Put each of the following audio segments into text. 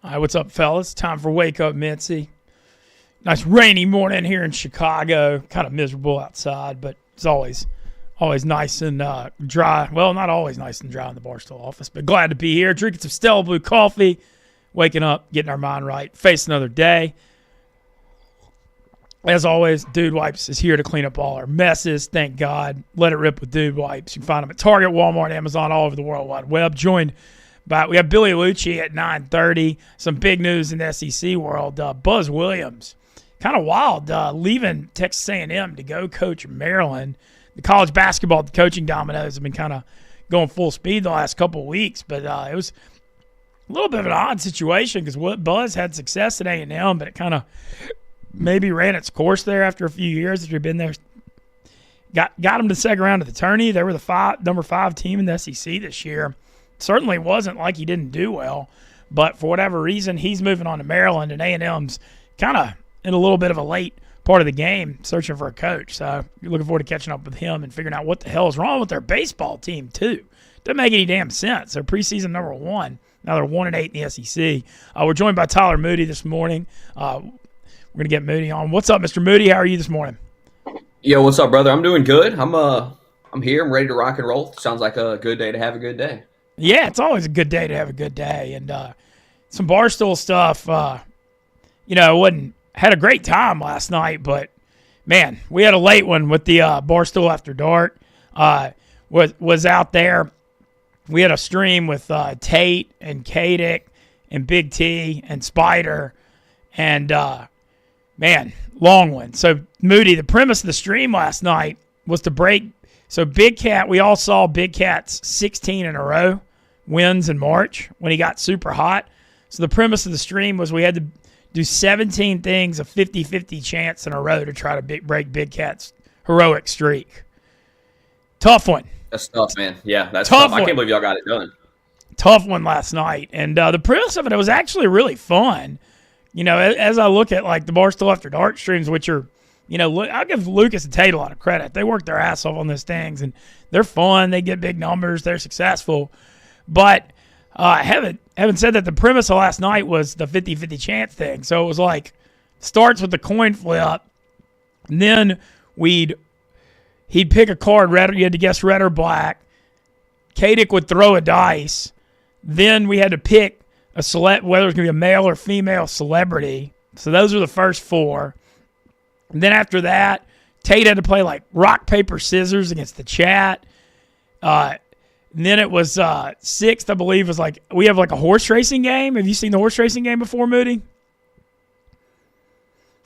All right, what's up, fellas? Time for Wake Up Mintzy. Nice rainy morning here in Chicago. Kind of miserable outside, but it's always nice and dry. Well, not always nice and dry in the Barstool office, but glad to be here. Drinking some Stella Blue coffee, waking up, getting our mind right, face another day. As always, Dude Wipes is here to clean up all our messes. Thank God. Let it rip with Dude Wipes. You can find them at Target, Walmart, Amazon, all over the World Wide Web. Joined by, we have Billy Lucci at 9:30. Some big news in the SEC world. Buzz Williams, kind of wild, leaving Texas A&M to go coach Maryland. The college basketball, the coaching dominoes have been kind of going full speed the last couple of weeks, but it was a little bit of an odd situation because Buzz had success at A&M, but it kind of maybe ran its course there after a few years after he'd been there. Got him to the second round of the tourney. They were the number 5 team in the SEC this year. Certainly wasn't like he didn't do well, but for whatever reason, he's moving on to Maryland, and A&M's kind of in a little bit of a late part of the game searching for a coach. So you're looking forward to catching up with him and figuring out what the hell is wrong with their baseball team, too. Doesn't make any damn sense. They're preseason number 1. Now they're 1-8 in the SEC. We're joined by Tyler Moody this morning. We're going to get Moody on. What's up, Mr. Moody? How are you this morning? Yo, what's up, brother? I'm doing good. I'm here. I'm ready to rock and roll. Sounds like a good day to have a good day. Yeah, it's always a good day to have a good day. And some Barstool stuff, had a great time last night, but, man, we had a late one with the Barstool After Dark. Was out there. We had a stream with Tate and Kadick and Big T and Spider. And, man, long one. So, Moody, the premise of the stream last night was to break. So, Big Cat, we all saw Big Cat's 16 in a row wins in March when he got super hot. So, the premise of the stream was we had to do 17 things, a 50-50 chance in a row to try to break Big Cat's heroic streak. Tough one. That's tough, man. Yeah, that's tough. I can't believe y'all got it done. Tough one last night. And the premise of it was actually really fun. You know, as I look at, like, the Barstool After Dark streams, which are, I'll give Lucas and Tate a lot of credit. They work their ass off on those things, and they're fun. They get big numbers. They're successful. But having said that, the premise of last night was the 50-50 chance thing. So it was like, starts with the coin flip, and then he'd pick a card, red, you had to guess red or black. Kadick would throw a dice. Then we had to pick whether it was going to be a male or female celebrity. So those were the first 4. And then after that, Tate had to play like rock, paper, scissors against the chat. And then it was 6th, I believe, was like, we have like a horse racing game. Have you seen the horse racing game before, Moody?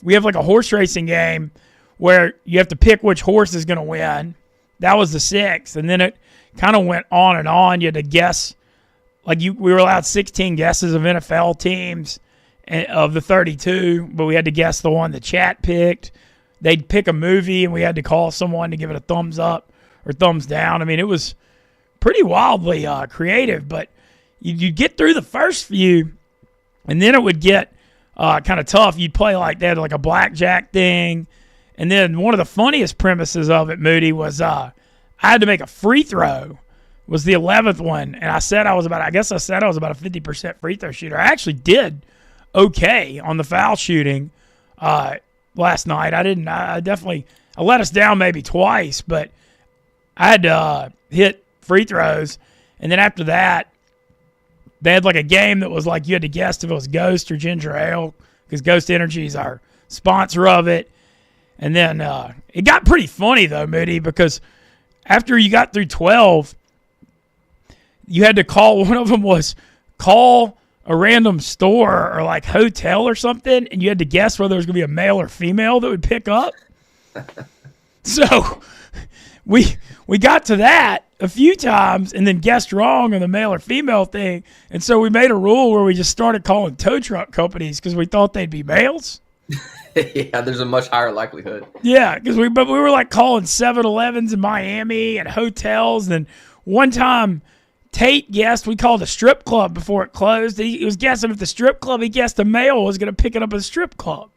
We have like a horse racing game where you have to pick which horse is going to win. That was the 6th. And then it kind of went on and on. You had to guess. Like we were allowed 16 guesses of NFL teams of the 32, but we had to guess the one the chat picked. They'd pick a movie, and we had to call someone to give it a thumbs up or thumbs down. I mean, it was pretty wildly creative, but you'd get through the first few, and then it would get kind of tough. You'd play like they had like a blackjack thing, and then one of the funniest premises of it, Moody, was I had to make a free throw. Was the 11th one, and I said I was about a 50% free throw shooter. I actually did okay on the foul shooting last night. I let us down maybe twice, but I had to hit free throws. And then after that, they had like a game that was like you had to guess if it was Ghost or Ginger Ale, because Ghost Energy is our sponsor of it. And then it got pretty funny, though, Moody, because after you got through 12, you had to call, one of them was call a random store or like hotel or something, and you had to guess whether it was going to be a male or female that would pick up. So we got to that a few times and then guessed wrong on the male or female thing. And so we made a rule where we just started calling tow truck companies because we thought they'd be males. Yeah, there's a much higher likelihood. Yeah, because we were like calling 7-Elevens in Miami and hotels. And one time Tate guessed, we called a strip club before it closed. He was guessing if the strip club, he guessed a male was going to pick it up at a strip club.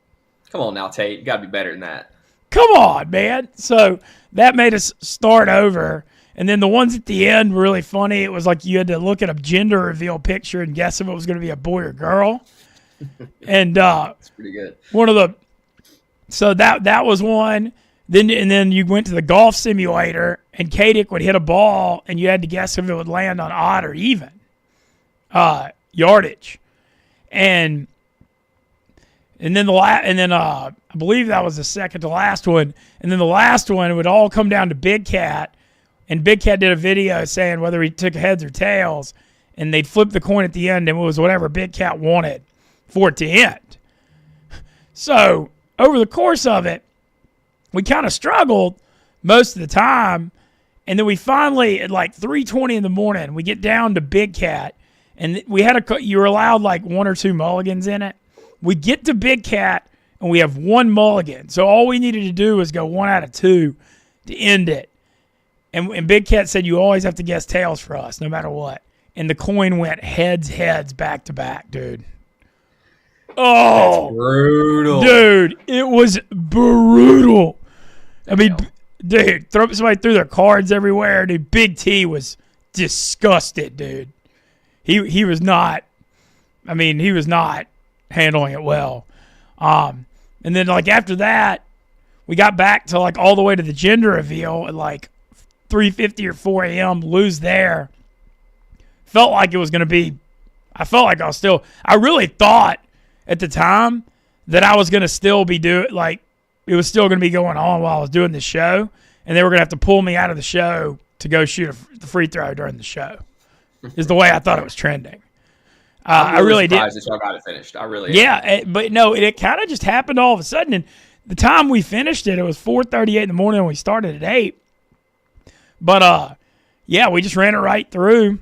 Come on now, Tate. You got to be better than that. Come on, man. So that made us start over. And then the ones at the end were really funny. It was like you had to look at a gender reveal picture and guess if it was going to be a boy or girl. And That's pretty good. So that was one. Then you went to the golf simulator, and Kadick would hit a ball, and you had to guess if it would land on odd or even yardage. And then I believe that was the second to last one. And then the last one would all come down to Big Cat, and Big Cat did a video saying whether he took heads or tails, and they'd flip the coin at the end, and it was whatever Big Cat wanted for it to end. So over the course of it, we kind of struggled most of the time, and then we finally, at like 3:20 in the morning, we get down to Big Cat, and you were allowed like one or two mulligans in it. We get to Big Cat, and we have one mulligan. So all we needed to do was go 1 out of 2 to end it. And Big Cat said you always have to guess tails for us, no matter what. And the coin went heads back to back, dude. Oh, that's brutal, dude! It was brutal. I mean, dude, somebody threw their cards everywhere. Dude, Big T was disgusted, dude. He was not. I mean, he was not handling it well. And then like after that, we got back to like all the way to the gender reveal at like 3:50 or 4 a.m. Lose there. Felt like it was going to be. I felt like I really thought at the time that I was going to still be it was still going to be going on while I was doing this show, and they were going to have to pull me out of the show to go shoot the free throw during the show. Is the way I thought it was trending. I really did. Surprised that y'all got it finished. I really am. But no, it kind of just happened all of a sudden. And the time we finished it was 4:38 in the morning, and we started at 8. But yeah, we just ran it right through.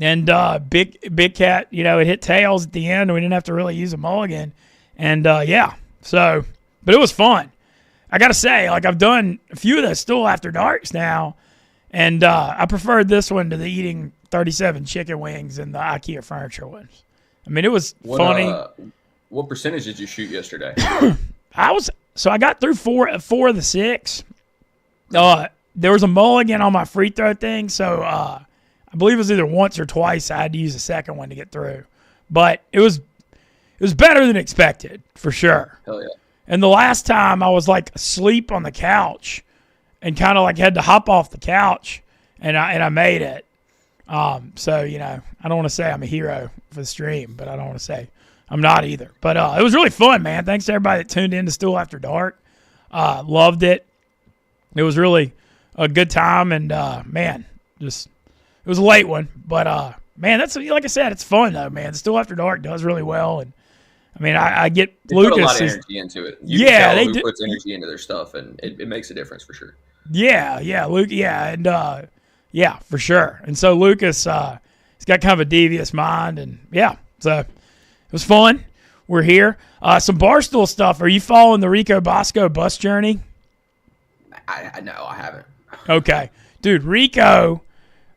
And Big Cat, it hit tails at the end, and we didn't have to really use a mulligan. And yeah, but it was fun. I got to say, like I've done a few of those Still After Darks now, and I preferred this one to the eating 37 chicken wings and the IKEA furniture ones. I mean, it was funny. What percentage did you shoot yesterday? I got through four of the 6. There was a mulligan on my free throw thing, so I believe it was either once or twice I had to use a second one to get through. But it was better than expected, for sure. Hell yeah. And the last time I was like asleep on the couch and kind of like had to hop off the couch, and I made it. So, I don't want to say I'm a hero for the stream, but I don't want to say I'm not either. But it was really fun, man. Thanks to everybody that tuned in to Still After Dark. Loved it. It was really a good time, and man, it was a late one, but man, that's like I said, it's fun though, man. Still After Dark does really well, and I mean, I get they Lucas put a lot of energy into it. They puts energy into their stuff, and it makes a difference for sure. Yeah, Luke, and yeah, for sure. And so Lucas, he's got kind of a devious mind, and yeah, so it was fun. We're here. Some Barstool stuff. Are you following the Rico Bosco bus journey? No, I haven't. Okay, dude, Rico.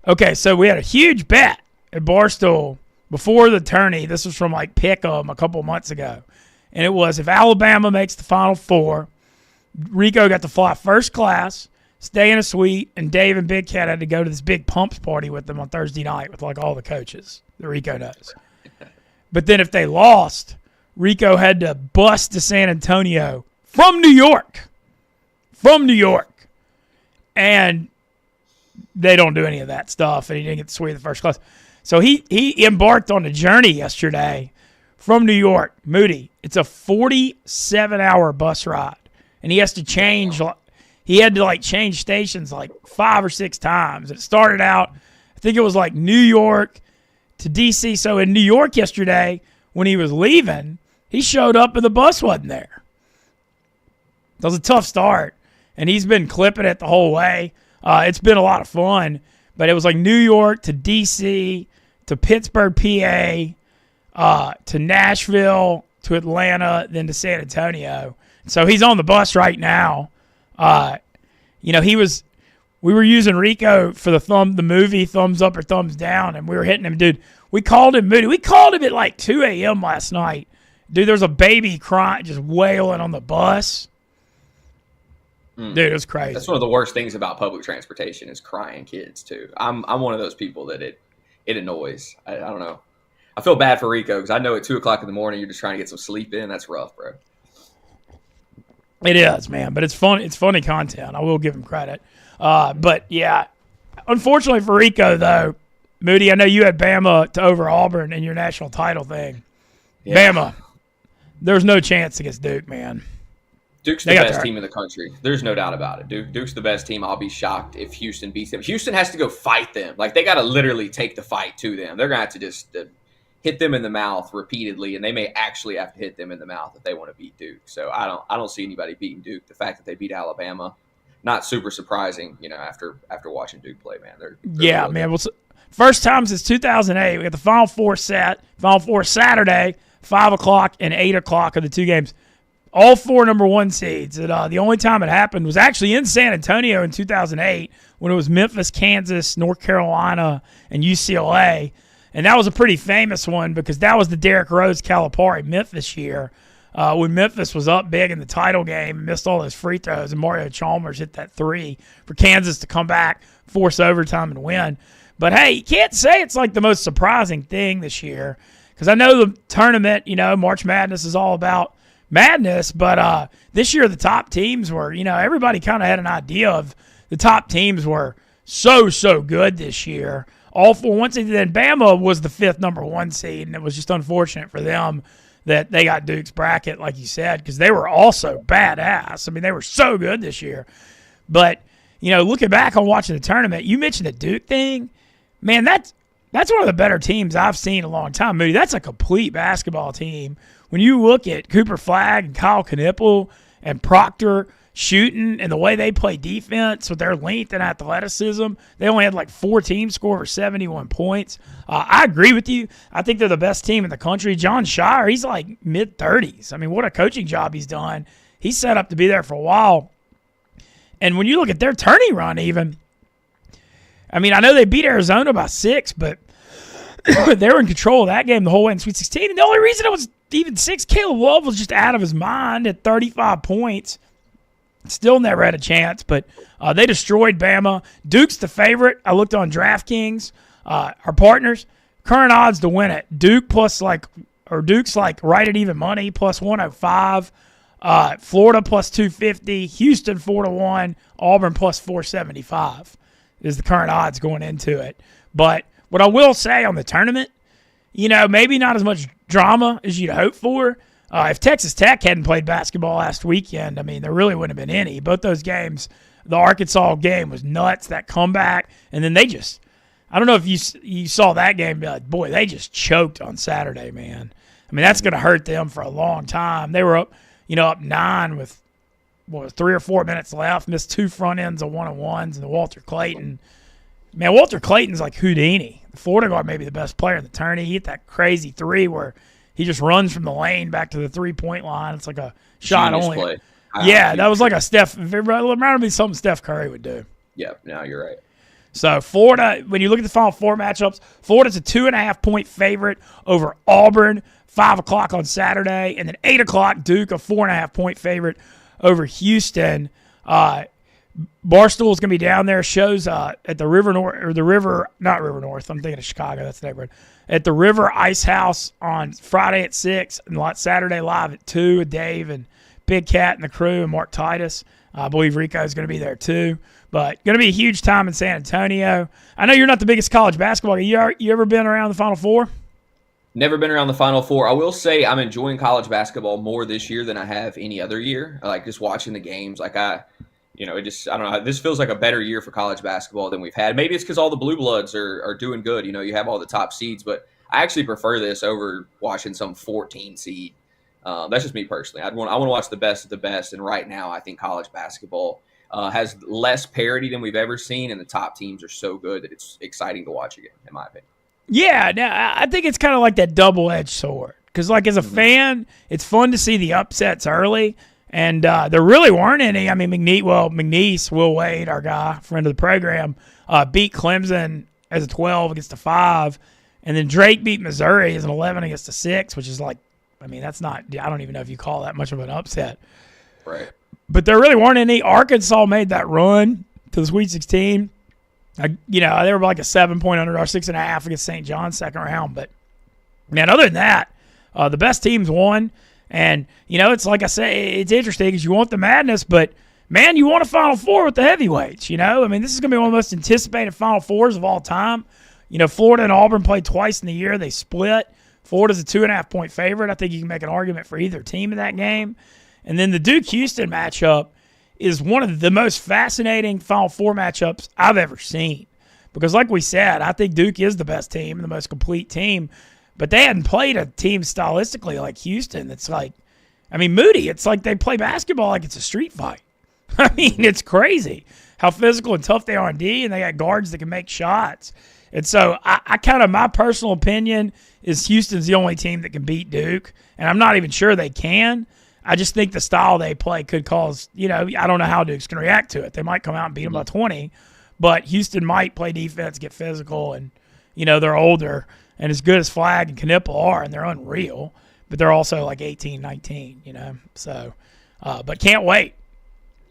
Okay, so we had a huge bet at Barstool before the tourney. This was from like Pick'em a couple months ago. And it was if Alabama makes the Final Four, Rico got to fly first class, stay in a suite, and Dave and Big Cat had to go to this big pumps party with them on Thursday night with like all the coaches that Rico knows. But then if they lost, Rico had to bus to San Antonio from New York. And they don't do any of that stuff, and he didn't get to suite the first class. So he embarked on a journey yesterday from New York. Moody, it's a 47-hour bus ride, and he has to change. He had to change stations like 5 or 6 times. It started out, I think it was like New York to D.C. So in New York yesterday, when he was leaving, he showed up and the bus wasn't there. That was a tough start, and he's been clipping it the whole way. It's been a lot of fun, but it was like New York to D.C. to Pittsburgh, PA, to Nashville, to Atlanta, then to San Antonio. So he's on the bus right now. We were using Rico for the movie Thumbs Up or Thumbs Down, and we were hitting him, dude. We called him Moody. We called him at like 2 a.m. last night. Dude, there's a baby crying, just wailing on the bus. Dude, it was crazy. That's one of the worst things about public transportation is crying kids too. I'm one of those people that it annoys. I don't know. I feel bad for Rico because I know at 2:00 in the morning you're just trying to get some sleep in. That's rough, bro. It is, man, but it's fun. It's funny content. I will give him credit. But yeah, unfortunately for Rico though, Moody, I know you had Bama to over Auburn in your national title thing. Yeah. Bama, there's no chance against Duke, man. Duke's the best team in the country. There's no doubt about it. Duke's the best team. I'll be shocked if Houston beats them. Houston has to go fight them. Like, they got to literally take the fight to them. They're going to have to just hit them in the mouth repeatedly, and they may actually have to hit them in the mouth if they want to beat Duke. So I don't see anybody beating Duke. The fact that they beat Alabama, not super surprising, after watching Duke play, man. They're yeah, man. Well, first time since 2008, we got the Final Four Saturday, 5:00 and 8:00 of the two games. All four number one seeds. And, the only time it happened was actually in San Antonio in 2008 when it was Memphis, Kansas, North Carolina, and UCLA. And that was a pretty famous one because that was the Derrick Rose Calipari Memphis year when Memphis was up big in the title game and missed all those free throws, and Mario Chalmers hit that three for Kansas to come back, force overtime, and win. But, hey, you can't say it's like the most surprising thing this year because I know the tournament, March Madness is all about madness, but this year the top teams were, everybody kind of had an idea of the top teams were so good this year. All four. Once then Bama was the fifth number one seed, and it was just unfortunate for them that they got Duke's bracket, like you said, because they were also badass. I mean, they were so good this year. But, looking back on watching the tournament, you mentioned the Duke thing. Man, that's one of the better teams I've seen in a long time, Moody. That's a complete basketball team. When you look at Cooper Flagg and Kyle Knipple and Proctor shooting and the way they play defense with their length and athleticism, they only had like 4 teams score over 71 points. I agree with you. I think they're the best team in the country. John Shire, he's like mid-30s. I mean, what a coaching job he's done. He's set up to be there for a while. And when you look at their tourney run even, I mean, I know they beat Arizona by 6, but they were in control of that game the whole way in Sweet 16. And the only reason it was even 6, Caleb Love was just out of his mind at 35 points. Still never had a chance, but they destroyed Bama. Duke's the favorite. I looked on DraftKings. Our partners, current odds to win it. Duke's like right at even money, plus 105. Florida plus 250. Houston 4-1. Auburn plus 475 is the current odds going into it. But what I will say on the tournament, maybe not as much drama as you'd hope for. If Texas Tech hadn't played basketball last weekend, I mean, there really wouldn't have been any. Both those games, the Arkansas game was nuts, that comeback. And then I don't know if you saw that game and be like, boy, they just choked on Saturday, man. I mean, that's going to hurt them for a long time. They were up 9 with 3 or 4 minutes left, missed 2 front ends of 1-on-1s, and the Walter Clayton. Man, Walter Clayton's like Houdini. The Florida guard may be the best player in the tourney. He hit that crazy 3 where he just runs from the lane back to the 3-point line. It's like a shot Genius only. Play. Yeah, that was like a Steph. It reminded me of something Steph Curry would do. Yeah, no, you're right. So Florida, when you look at the Final Four matchups, Florida's a 2.5-point favorite over Auburn, 5:00 on Saturday, and then 8:00 Duke, a 4.5-point favorite over Houston. Barstool's going to be down there. Shows at the River North, or the River, not River North. I'm thinking of Chicago. That's the neighborhood. At the River Ice House on Friday at 6, and Saturday live at 2 with Dave and Big Cat and the crew and Mark Titus. I believe Rico's going to be there too. But going to be a huge time in San Antonio. I know you're not the biggest college basketball guy. You ever been around the Final Four? Never been around the Final Four. I will say I'm enjoying college basketball more this year than I have any other year. I like just watching the games. Like I don't know. This feels like a better year for college basketball than we've had. Maybe it's because all the blue bloods are doing good. You have all the top seeds, but I actually prefer this over watching some 14 seed. That's just me personally. I want to watch the best of the best, and right now I think college basketball has less parity than we've ever seen, and the top teams are so good that it's exciting to watch again, in my opinion. Yeah, now I think it's kind of like that double-edged sword because, like, as a fan, it's fun to see the upsets early. And there really weren't any. I mean, McNeese, Will Wade, our guy, friend of the program, beat Clemson as a 12 against a 5. And then Drake beat Missouri as an 11 against a 6, which is like, I mean, that's not – I don't even know if you call that much of an upset. Right. but there really weren't any. Arkansas made that run to the Sweet 16. They were like a 7-point underdog, 6.5 against St. John's second round. But, man, other than that, the best teams won. And, it's like I say, it's interesting because you want the madness, but, man, you want a Final Four with the heavyweights, This is going to be one of the most anticipated Final Fours of all time. Florida and Auburn played twice in the year. They split. Florida's a 2.5-point favorite. I think you can make an argument for either team in that game. And then the Duke-Houston matchup is one of the most fascinating Final Four matchups I've ever seen. Because like we said, I think Duke is the best team and the most complete team. But they hadn't played a team stylistically like Houston. That's like, Moody, it's like they play basketball like it's a street fight. It's crazy how physical and tough they are on D, and they got guards that can make shots. And so I kind of, my personal opinion is Houston's the only team that can beat Duke. And I'm not even sure they can. I just think the style they play could cause, I don't know how Duke's going to react to it. They might come out and beat them by 20, but Houston might play defense, get physical, and, they're older. And as good as Flagg and Knipple are, and they're unreal, but they're also like 18, 19, So, but can't wait.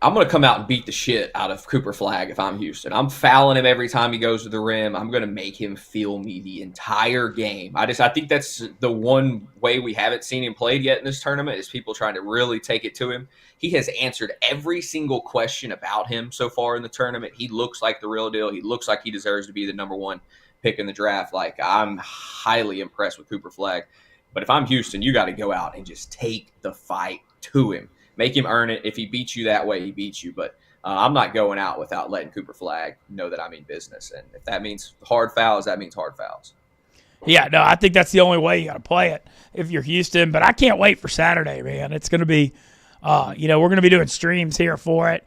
I'm going to come out and beat the shit out of Cooper Flagg if I'm Houston. I'm fouling him every time he goes to the rim. I'm going to make him feel me the entire game. I think that's the one way we haven't seen him played yet in this tournament is people trying to really take it to him. He has answered every single question about him so far in the tournament. He looks like the real deal. He looks like he deserves to be the number one pick in the draft. Like, I'm highly impressed with Cooper Flagg. But if I'm Houston, you got to go out and just take the fight to him. Make him earn it. If he beats you that way, he beats you. But I'm not going out without letting Cooper Flagg know that I mean business. And if that means hard fouls, that means hard fouls. Yeah, no, I think that's the only way you got to play it if you're Houston. But I can't wait for Saturday, man. It's going to be, we're going to be doing streams here for it,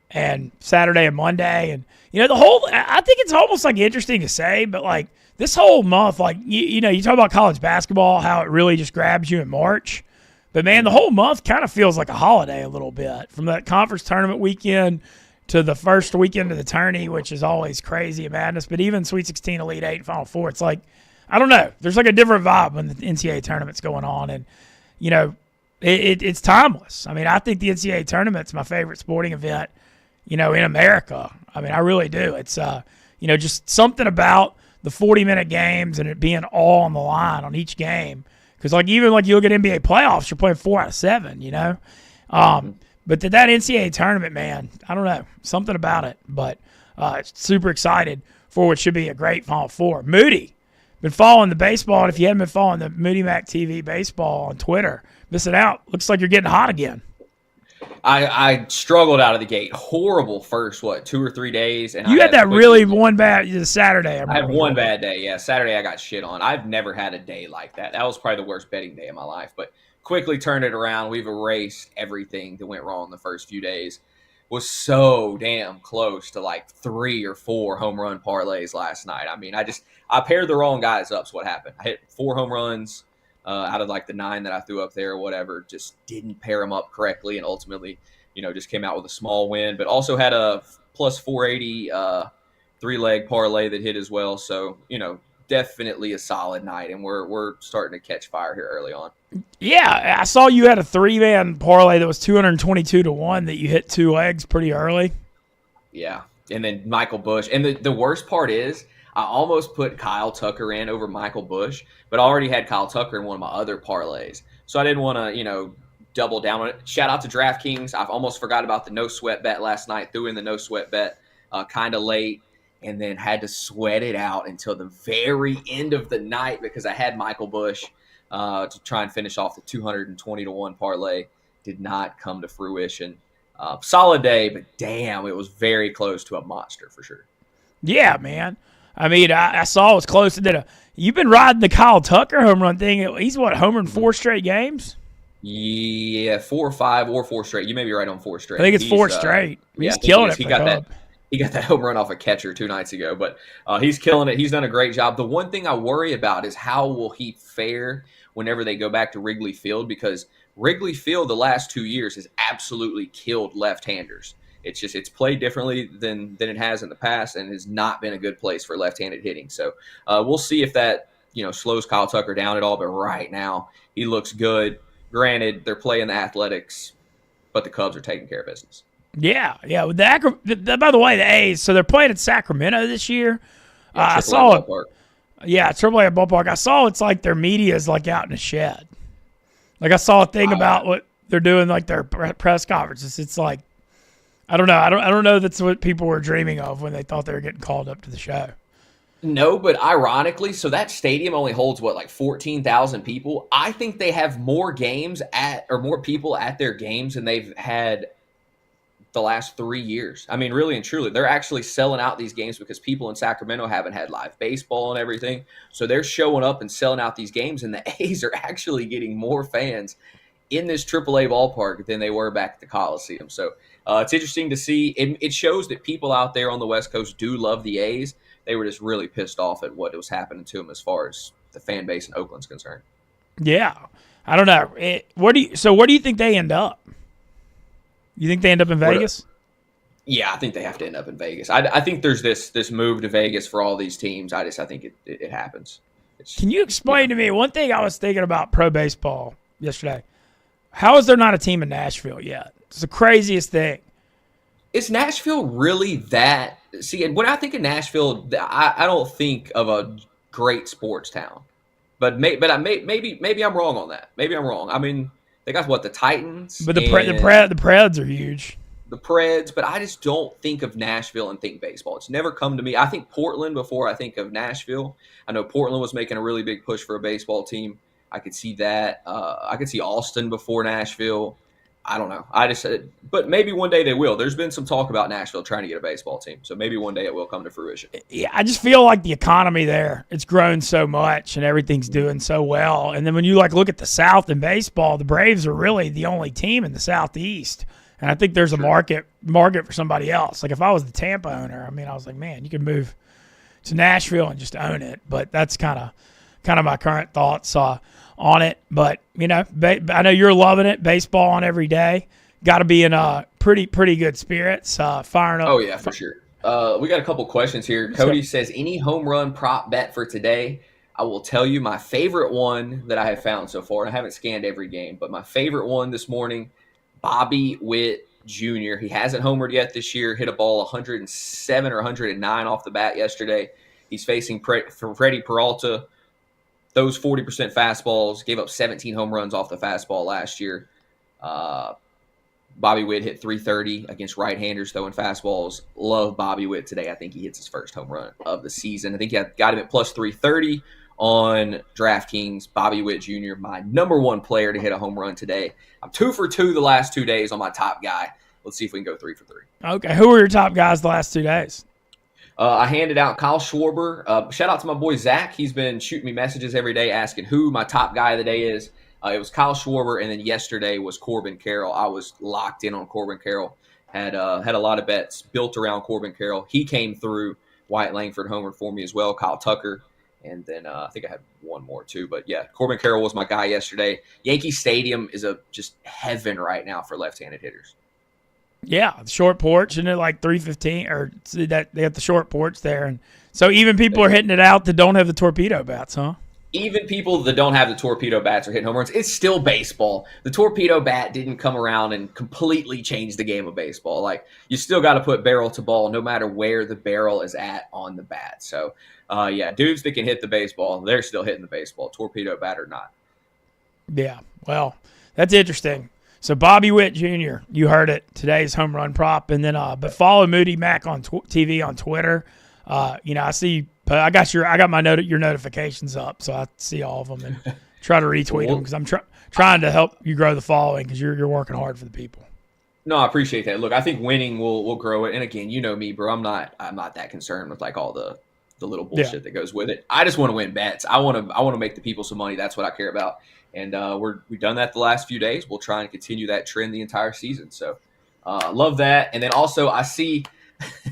and Saturday and Monday. And, I think it's almost like interesting to say, but like this whole month, like, you talk about college basketball, how it really just grabs you in March. But, man, the whole month kind of feels like a holiday a little bit. From that conference tournament weekend to the first weekend of the tourney, which is always crazy and madness. But even Sweet 16, Elite 8, Final Four, it's like, I don't know. There's like a different vibe when the NCAA tournament's going on. And, it's timeless. I think the NCAA tournament's my favorite sporting event, in America. I really do. It's, just something about the 40-minute games and it being all on the line on each game. Because, even you look at NBA playoffs, you're playing 4 out of 7, But that NCAA tournament, man, I don't know. Something about it. But super excited for what should be a great Final Four. Moody, been following the baseball. And if you haven't been following the Moody Mac TV baseball on Twitter, missing out. Looks like you're getting hot again. I struggled out of the gate. Horrible first, 2 or 3 days. And you had that really one bad Saturday. I had one bad day. Yeah, Saturday I got shit on. I've never had a day like that. That was probably the worst betting day of my life. But quickly turned it around. We've erased everything that went wrong the first few days. Was so damn close to like 3 or 4 home run parlays last night. I paired the wrong guys up. So what happened? I hit 4 home runs. Out of like the 9 that I threw up there or whatever, just didn't pair them up correctly and ultimately, just came out with a small win, but also had a plus 480 3-leg parlay that hit as well. So, definitely a solid night, and we're starting to catch fire here early on. Yeah, I saw you had a 3-man parlay that was 222-1 that you hit 2 legs pretty early. Yeah, and then Michael Bush. And the worst part is I almost put Kyle Tucker in over Michael Bush, but I already had Kyle Tucker in one of my other parlays. So I didn't want to, double down on it. Shout out to DraftKings. I've almost forgot about the no sweat bet last night. Threw in the no sweat bet kind of late and then had to sweat it out until the very end of the night because I had Michael Bush to try and finish off the 220-1 parlay. Did not come to fruition. Solid day, but damn, it was very close to a monster for sure. Yeah, man. I saw it was close. You've been riding the Kyle Tucker home run thing. He's homer in 4 straight games? Yeah, 4 or 5 or 4 straight. You may be right on 4 straight. I think it's 4 straight. He's killing it. He got that home run off a catcher 2 nights ago, but he's killing it. He's done a great job. The one thing I worry about is how will he fare whenever they go back to Wrigley Field, because Wrigley Field the last 2 years has absolutely killed left-handers. It's played differently than it has in the past and has not been a good place for left-handed hitting. So we'll see if that slows Kyle Tucker down at all. But right now he looks good. Granted, they're playing the Athletics but the Cubs are taking care of business. Yeah. With by the way, the A's, so they're playing in Sacramento this year. Yeah, I AAA saw it. ballpark. Yeah, AAA ballpark. I saw it's like their media is like out in a shed. Like I saw a thing about what they're doing, like their press conferences. It's like, I don't know. I don't know. That's what people were dreaming of when they thought they were getting called up to the show. No, but ironically, so that stadium only holds like 14,000 people. I think they have more more people at their games than they've had the last 3 years. I mean, really and truly, they're actually selling out these games because people in Sacramento haven't had live baseball and everything. So they're showing up and selling out these games, and the A's are actually getting more fans in this AAA ballpark than they were back at the Coliseum. So it's interesting to see. It shows that people out there on the West Coast do love the A's. They were just really pissed off at what was happening to them as far as the fan base in Oakland's concerned. Yeah, I don't know. Where do you think they end up? You think they end up in Vegas? Yeah, I think they have to end up in Vegas. I think there's this move to Vegas for all these teams. I think it happens. Can you explain to me one thing I was thinking about pro baseball yesterday? How is there not a team in Nashville yet? It's the craziest thing. Is Nashville really that? See, and when I think of Nashville, I don't think of a great sports town. But maybe I'm wrong on that. Maybe I'm wrong. I mean, they got the Titans, but the Preds are huge. The Preds, but I just don't think of Nashville and think baseball. It's never come to me. I think Portland before I think of Nashville. I know Portland was making a really big push for a baseball team. I could see that. I could see Austin before Nashville. I don't know. But maybe one day they will. There's been some talk about Nashville trying to get a baseball team, so maybe one day it will come to fruition. Yeah, I just feel like the economy there, it's grown so much and everything's doing so well. And then when you look at the South in baseball, the Braves are really the only team in the Southeast. And I think there's a market for somebody else. Like if I was the Tampa owner, I mean, I was like, man, you could move to Nashville and just own it. But that's kind of my current thoughts on it. But I know you're loving it. Baseball on every day. Got to be in pretty good spirits. Firing up. Oh yeah, for sure. We got a couple questions here. Cody says, any home run prop bet for today? I will tell you my favorite one that I have found so far. I haven't scanned every game, but my favorite one this morning, Bobby Witt Jr. He hasn't homered yet this year. Hit a ball 107 or 109 off the bat yesterday. He's facing Freddie Peralta. Those 40% fastballs, gave up 17 home runs off the fastball last year. Bobby Witt hit 330 against right-handers throwing fastballs. Love Bobby Witt today. I think he hits his first home run of the season. I think he got him at plus 330 on DraftKings. Bobby Witt Jr., my number one player to hit a home run today. I'm 2 for 2 the last 2 days on my top guy. Let's see if we can go 3 for 3. Okay, who were your top guys the last 2 days? I handed out Kyle Schwarber. Shout out to my boy Zach. He's been shooting me messages every day asking who my top guy of the day is. It was Kyle Schwarber, and then yesterday was Corbin Carroll. I was locked in on Corbin Carroll. Had a lot of bets built around Corbin Carroll. He came through. Wyatt Langford homered for me as well. Kyle Tucker. And then I think I had one more too. But, yeah, Corbin Carroll was my guy yesterday. Yankee Stadium is just heaven right now for left-handed hitters. Yeah, the short porch, isn't it like 315? Or that they have the short porch there. And so even people are hitting it out that don't have the torpedo bats, huh? Even people that don't have the torpedo bats are hitting home runs. It's still baseball. The torpedo bat didn't come around and completely change the game of baseball. Like, you still got to put barrel to ball no matter where the barrel is at on the bat. So, yeah, dudes that can hit the baseball, they're still hitting the baseball, torpedo bat or not. Yeah, well, that's interesting. So Bobby Witt Jr., you heard it, today's home run prop. And then, but follow Moody Mac on TV on Twitter. I see. I got your notifications up, so I see all of them and try to retweet them because I'm trying to help you grow the following because you're working hard for the people. No, I appreciate that. Look, I think winning will grow it. And again, you know me, bro. I'm not that concerned with like all the little bullshit that goes with it. I just want to win bets. I want to make the people some money. That's what I care about. And we've done that the last few days. We'll try and continue that trend the entire season. So love that. And then also I see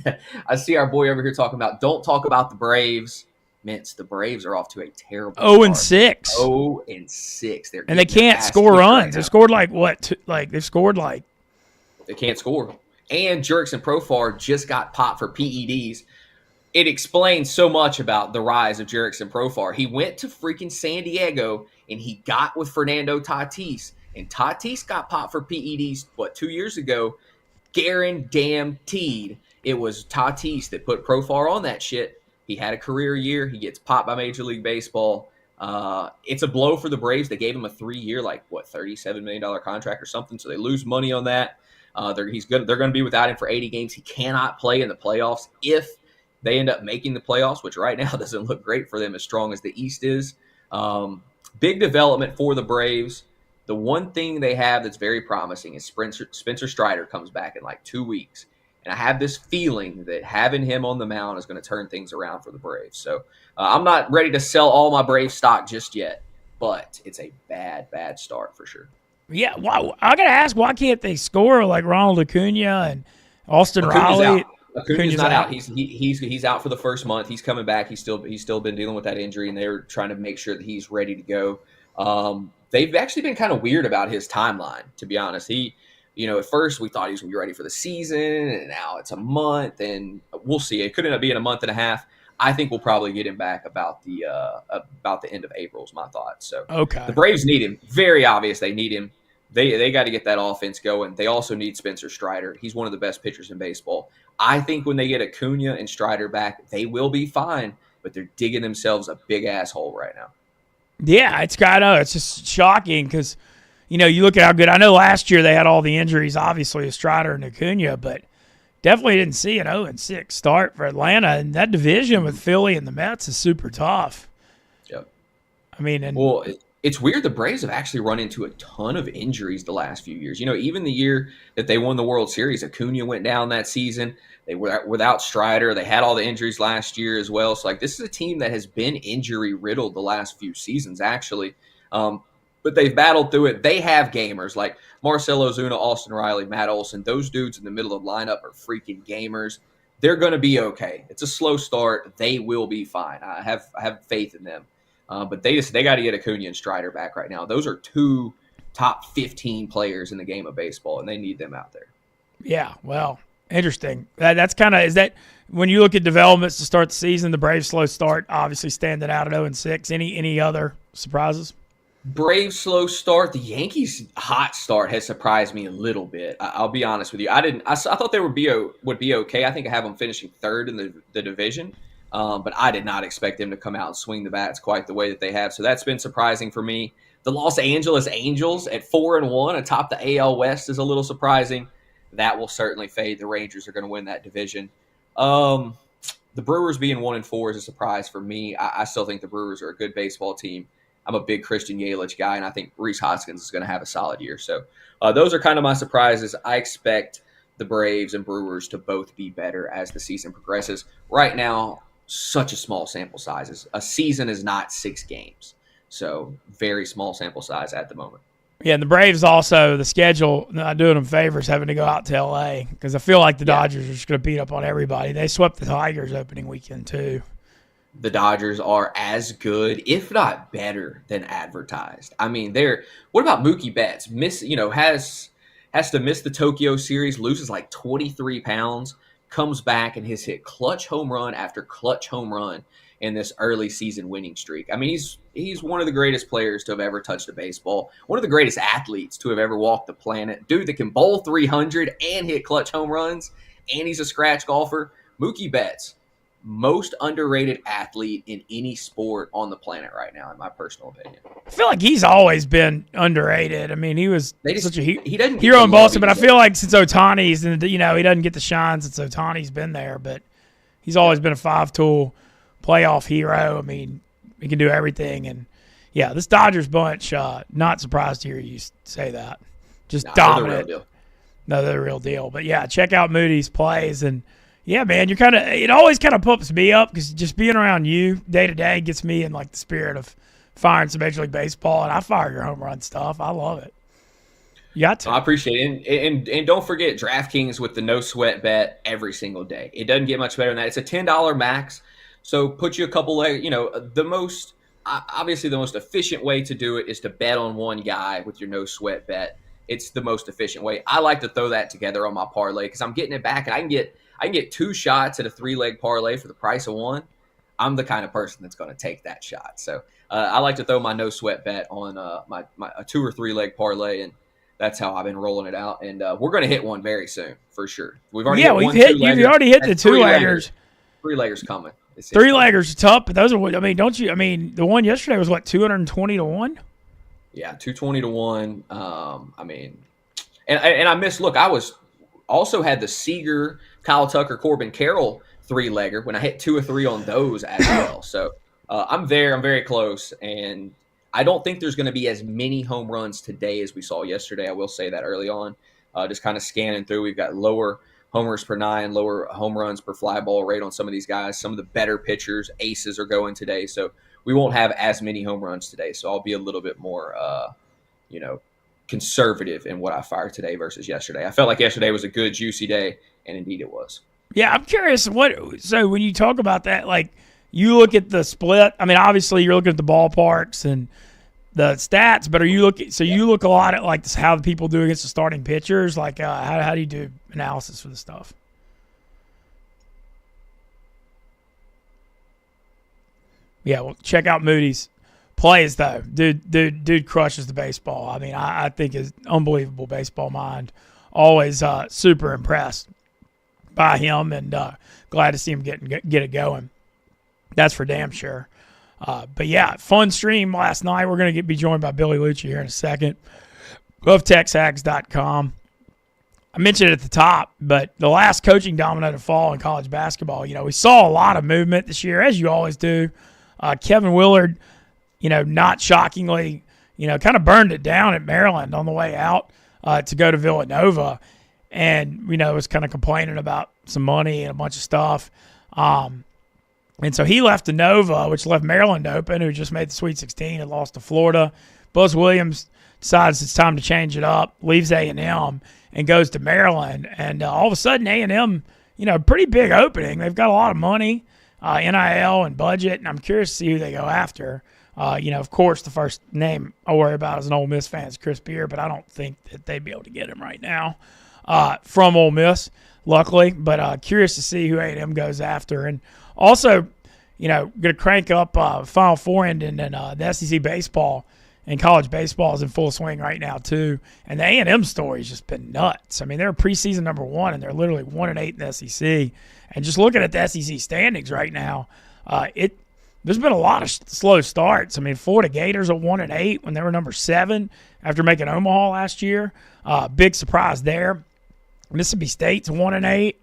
our boy over here talking about don't talk about the Braves. Mintz, the Braves are off to a terrible 0-6. 0-6. And they can't score runs. They scored like what? They've scored like. They can't score. And Jurickson Profar just got popped for PEDs. It explains so much about the rise of Jurickson Profar. He went to freaking San Diego and he got with Fernando Tatis. And Tatis got popped for PEDs, 2 years ago? Guaranteed it was Tatis that put Profar on that shit. He had a career year. He gets popped by Major League Baseball. It's a blow for the Braves. They gave him a 3-year, $37 million contract or something. So they lose money on that. They're going to be without him for 80 games. He cannot play in the playoffs if they end up making the playoffs, which right now doesn't look great for them as strong as the East is. Big development for the Braves. The one thing they have that's very promising is Spencer Strider comes back in 2 weeks. And I have this feeling that having him on the mound is going to turn things around for the Braves. So I'm not ready to sell all my Braves stock just yet, but it's a bad start for sure. Yeah, I got to ask, why can't they score like Ronald Acuna and Austin Riley? Acuna's not out. He's out for the first month. He's coming back. He's still been dealing with that injury, and they're trying to make sure that he's ready to go. They've actually been kind of weird about his timeline, to be honest. At first we thought he was going to be ready for the season, and now it's a month, and we'll see. It could end up being a month and a half. I think we'll probably get him back about the end of April is my thought. So okay. The Braves need him. Very obvious they need him. They got to get that offense going. They also need Spencer Strider. He's one of the best pitchers in baseball. I think when they get Acuna and Strider back, they will be fine, but they're digging themselves a big-ass hole right now. Yeah, it's just shocking because, you look at how good. I know last year they had all the injuries, obviously, with Strider and Acuna, but definitely didn't see an 0-6 start for Atlanta. And that division with Philly and the Mets is super tough. Yep. I mean, it's weird. The Braves have actually run into a ton of injuries the last few years. Even the year that they won the World Series, Acuna went down that season. They were without Strider. They had all the injuries last year as well. So, this is a team that has been injury-riddled the last few seasons, actually. But they've battled through it. They have gamers like Marcell Ozuna, Austin Riley, Matt Olson. Those dudes in the middle of the lineup are freaking gamers. They're going to be okay. It's a slow start. They will be fine. I have faith in them. But they got to get Acuna and Strider back right now. Those are two top 15 players in the game of baseball, and they need them out there. Yeah, well, interesting. That's kind of – is that when you look at developments to start the season, the Braves' slow start obviously standing out at 0-6. Any other surprises? Braves slow start. The Yankees' hot start has surprised me a little bit. I'll be honest with you. I thought they would be okay. I think I have them finishing third in the division. But I did not expect them to come out and swing the bats quite the way that they have. So that's been surprising for me. The Los Angeles Angels at 4-1 atop the AL West is a little surprising. That will certainly fade. The Rangers are going to win that division. The Brewers being 1-4 is a surprise for me. I still think the Brewers are a good baseball team. I'm a big Christian Yelich guy, and I think Rhys Hoskins is going to have a solid year. So those are kind of my surprises. I expect the Braves and Brewers to both be better as the season progresses. Right now, such a small sample size. A season is not 6 games. So very small sample size at the moment. Yeah, and the Braves also, the schedule, not doing them favors having to go out to L.A. because I feel like the Dodgers are just going to beat up on everybody. They swept the Tigers opening weekend too. The Dodgers are as good, if not better, than advertised. I mean, what about Mookie Betts? Has to miss the Tokyo series, loses 23 pounds, comes back and has hit clutch home run after clutch home run in this early season winning streak. I mean, he's one of the greatest players to have ever touched a baseball, one of the greatest athletes to have ever walked the planet. Dude that can bowl 300 and hit clutch home runs, and he's a scratch golfer. Mookie Betts, most underrated athlete in any sport on the planet right now, in my personal opinion. I feel like he's always been underrated. I mean, he was such a hero in Boston, but I feel like since Ohtani's, and he doesn't get the shine since Ohtani's been there, but he's always been a 5-tool playoff hero. I mean, he can do everything, and yeah, this Dodgers bunch, not surprised to hear you say that. Just dominant. They're the real deal. But yeah, check out Moody's plays, and yeah, man, it always kind of pumps me up because just being around you day to day gets me in the spirit of firing some Major League Baseball, and I fire your home run stuff. I love it. You got to. I appreciate it. And don't forget DraftKings with the no sweat bet every single day. It doesn't get much better than that. It's a $10 max. So put you a couple the most efficient way to do it is to bet on one guy with your no sweat bet. It's the most efficient way. I like to throw that together on my parlay because I'm getting it back, and I can get 2 shots at a 3-leg parlay for the price of one. I'm the kind of person that's going to take that shot. So I like to throw my no sweat bet on my a 2 or 3 leg parlay, and that's how I've been rolling it out. And we're going to hit one very soon for sure. We've already hit one 2-legger. You've already hit the 2-leggers. 3-leggers coming. 3-leggers are tough, but those are. I mean, don't you? I mean, the one yesterday was what, 220 to 1. Yeah, 220 to 1. I mean, and I missed. Look, I was also had the Seager, Kyle Tucker, Corbin Carroll 3-legger when I hit 2 or 3 on those as well. So I'm there. I'm very close, and I don't think there's going to be as many home runs today as we saw yesterday. I will say that early on. Just kind of scanning through, we've got lower homers per 9, lower home runs per fly ball rate on some of these guys. Some of the better pitchers, aces, are going today, so we won't have as many home runs today. So I'll be a little bit more, conservative in what I fired today versus yesterday. I felt like yesterday was a good, juicy day, and indeed it was. Yeah, I'm curious. So when you talk about that, like you look at the split. I mean, obviously you're looking at the ballparks and the stats, but you look a lot at like how the people do against the starting pitchers. Like how do you do analysis for the stuff? Yeah, well, check out Moody's plays though. Dude crushes the baseball. I mean, I think his unbelievable baseball mind. Always super impressed by him, and glad to see him get it going. That's for damn sure. But yeah, fun stream last night. We're going to be joined by Billy Lucci here in a second of TexAgs.com. I mentioned it at the top, but the last coaching domino to fall in college basketball, we saw a lot of movement this year, as you always do. Kevin Willard, not shockingly, kind of burned it down at Maryland on the way out to go to Villanova, and, was kind of complaining about some money and a bunch of stuff. And so he left to Nova, which left Maryland open, who just made the Sweet 16 and lost to Florida. Buzz Williams decides it's time to change it up, leaves A&M, and goes to Maryland. And all of a sudden, A&M, pretty big opening. They've got a lot of money, NIL and budget, and I'm curious to see who they go after. Of course, the first name I worry about as an Ole Miss fan is Chris Beard, but I don't think that they'd be able to get him right now from Ole Miss, luckily. But curious to see who A&M goes after. And also, going to crank up Final Four ending and the SEC baseball and college baseball is in full swing right now too. And the A&M story's just been nuts. I mean, they're preseason number 1, and they're literally 1-8 in the SEC. And just looking at the SEC standings right now, there's been a lot of slow starts. I mean, Florida Gators are 1-8 when they were number 7 after making Omaha last year. Big surprise there. Mississippi State's 1-8.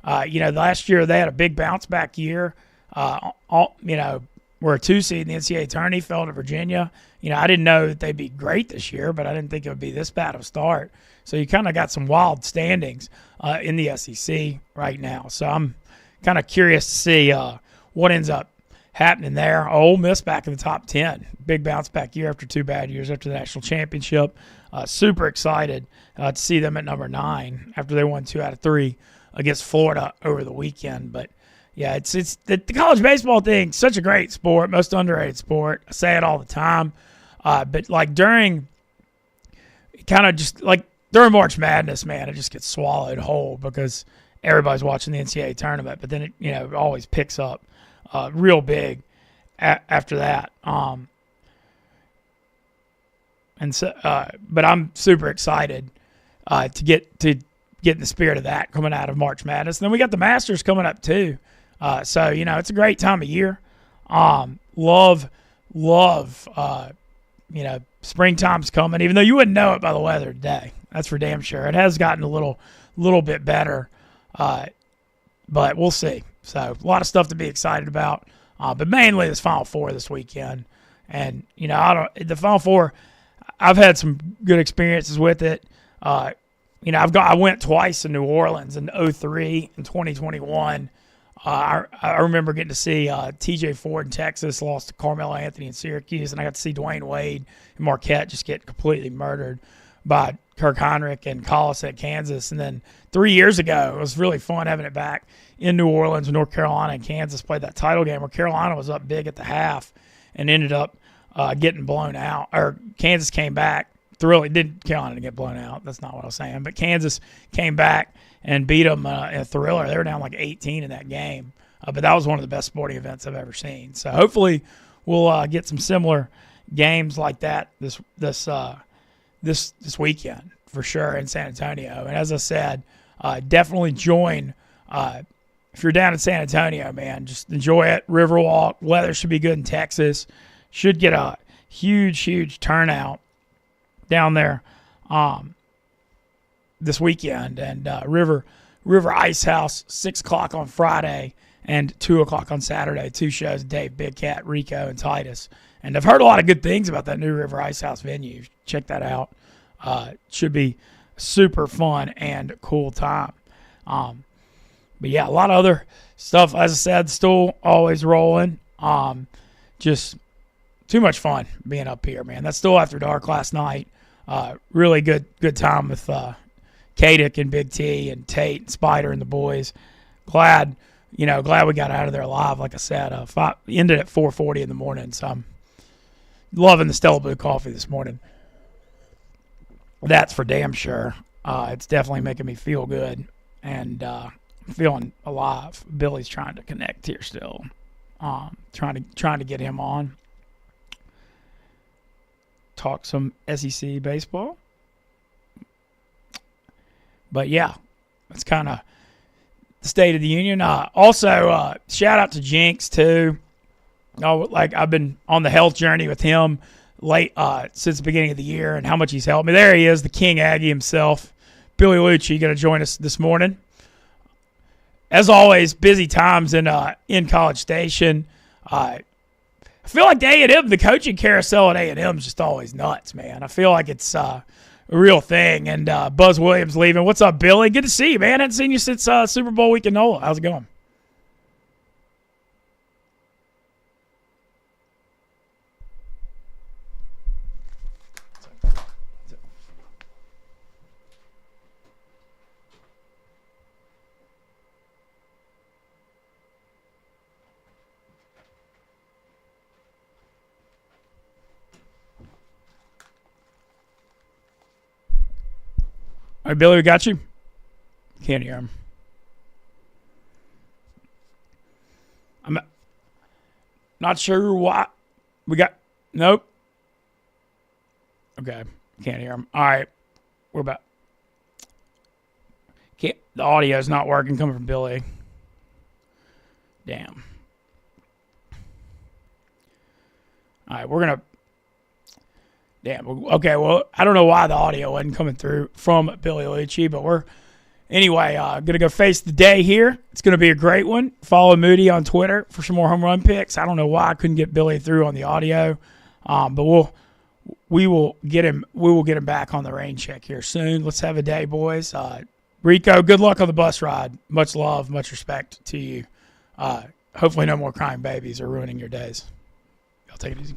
Last year they had a big bounce back year. We're a 2 seed in the NCAA tourney, fell to Virginia. I didn't know that they'd be great this year, but I didn't think it would be this bad of a start. So you kind of got some wild standings in the SEC right now. So I'm kind of curious to see what ends up happening there. Ole Miss back in the top 10. Big bounce back year after 2 bad years after the national championship. Super excited to see them at number 9 after they won 2 out of 3 against Florida over the weekend. But yeah, it's the college baseball thing. Such a great sport, most underrated sport. I say it all the time. But like during March Madness, man, it just gets swallowed whole because everybody's watching the NCAA tournament. But then it always picks up real big after that. But I'm super excited to get in the spirit of that coming out of March Madness. And then we got the Masters coming up too. So it's a great time of year. Love, springtime's coming, even though you wouldn't know it by the weather today. That's for damn sure. It has gotten a little bit better, but we'll see. So a lot of stuff to be excited about, but mainly this Final Four this weekend. And the Final Four, I've had some good experiences with it. I went twice in New Orleans in 2003 and 2021. I remember getting to see TJ Ford in Texas lost to Carmelo Anthony in Syracuse, and I got to see Dwayne Wade and Marquette just get completely murdered by Kirk Heinrich and Collis at Kansas. And then 3 years ago, it was really fun having it back in New Orleans when North Carolina and Kansas played that title game where Carolina was up big at the half and ended up getting blown out. Or Kansas came back. Carolina didn't get blown out. That's not what I was saying. But Kansas came back and beat them in a thriller. They were down like 18 in that game But that was one of the best sporting events I've ever seen. So hopefully we'll get some similar games like that this weekend for sure in San Antonio. And as I said, definitely join. If you're down in San Antonio, man, just enjoy it. Riverwalk. Weather should be good in Texas. Should get a huge turnout down there this weekend. And River Ice House, 6 o'clock on Friday and 2 o'clock on Saturday. 2 shows, Dave, Big Cat, Rico, and Titus. And I've heard a lot of good things about that new River Ice House venue. Check that out. Should be super fun and cool time. But yeah, a lot of other stuff. As I said, still always rolling. Just too much fun being up here, man. That's still after dark last night. Really good time with Kadick and Big T and Tate and Spider and the boys. Glad we got out of there alive. Like I said, ended at 4:40 in the morning. So I'm loving the Stella Blue coffee this morning. That's for damn sure. It's definitely making me feel good and feeling alive. Billy's trying to connect here still. Trying to get him on. Talk some SEC baseball. But yeah, that's kind of the State of the Union. Also, shout out to Jinx too. I've been on the health journey with him since the beginning of the year, and how much he's helped me. There he is, the King Aggie himself, Billy Lucci, going to join us this morning. As always, busy times in College Station. I feel like the coaching carousel at A&M is just always nuts, man. I feel like it's a real thing. And Buzz Williams leaving. What's up, Billy? Good to see you, man. I haven't seen you since Super Bowl week in NOLA. How's it going? All right, Billy, we got you. Can't hear him. I'm not sure why. Nope. Okay, can't hear him. All right, we're back. The audio's not working coming from Billy. Damn. All right, we're going to. Damn. Okay, well, I don't know why the audio wasn't coming through from Billy Lucci, but we're anyway going to go face the day here. It's going to be a great one. Follow Moody on Twitter for some more home run picks. I don't know why I couldn't get Billy through on the audio, but we will get him back on the rain check here soon. Let's have a day, boys. Rico, good luck on the bus ride. Much love, much respect to you. Hopefully no more crying babies are ruining your days. Y'all take it easy.